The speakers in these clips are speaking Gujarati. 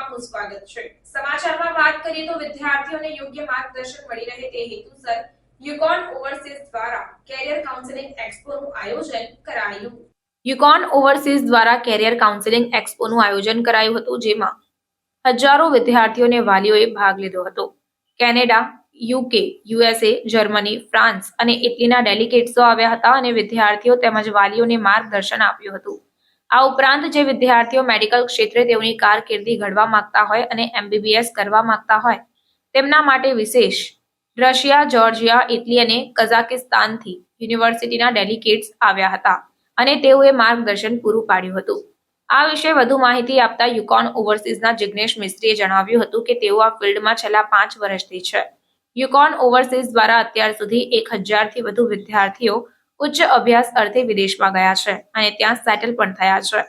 આપનું સ્વાગત છે। સમાચારમાં વાત કરીએ તો વિદ્યાર્થીઓને યોગ્ય માર્ગદર્શન મળી રહે તે હેતુસર યુકોન ઓવરસીઝ દ્વારા કેરિયર કાઉન્સેલિંગ એક્સપોનું આયોજન કરાયું। યુકોન ઓવરસીઝ દ્વારા કેરિયર કાઉન્સેલિંગ એક્સપોનું આયોજન કરાયું હતું, જેમાં હજારો વિદ્યાર્થીઓ અને વાલીઓએ ભાગ લીધો હતો। Canada, UK, USA, Germany, France અને ઇટલીના ડેલિગેટ્સો આવ્યા હતા અને વિદ્યાર્થીઓ તેમજ વાલીઓને માર્ગદર્શન આપ્યું હતું। આ ઉપરાંત જે વિદ્યાર્થીઓ મેડિકલ ક્ષેત્રે તેઓની કારકિર્દી ઘડવા માંગતા હોય અને MBBS કરવા માંગતા હોય તેમના માટે વિશેષ રશિયા, જોર્જિયા, ઇટલી અને કઝાકિસ્તાનથી યુનિવર્સિટીના ડેલિગેટ્સ આવ્યા હતા અને તેઓએ માર્ગદર્શન પૂરું પાડ્યું હતું। આ વિશે વધુ માહિતી આપતા યુકોન ઓવરસીઝના જિગ્નેશ મિસ્ત્રીએ જણાવ્યું હતું કે તેઓ આ ફિલ્ડમાં છેલ્લા 5 વર્ષથી છે। યુકોન ઓવરસીઝ દ્વારા અત્યાર સુધી 1000થી વધુ વિદ્યાર્થીઓ ઉચ્ચ અભ્યાસ અર્થે વિદેશમાં ગયા છે અને ત્યાં સેટલ પણ થયા છે।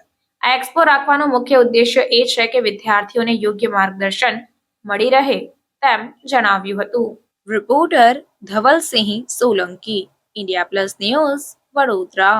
આ એક્સપો રાખવાનો મુખ્ય ઉદ્દેશ્ય એ છે કે વિદ્યાર્થીઓને યોગ્ય માર્ગદર્શન મળી રહે તેમ જણાવ્યું હતું। Reporter Dhavalsinh Solanki, India plus news, Vadodara.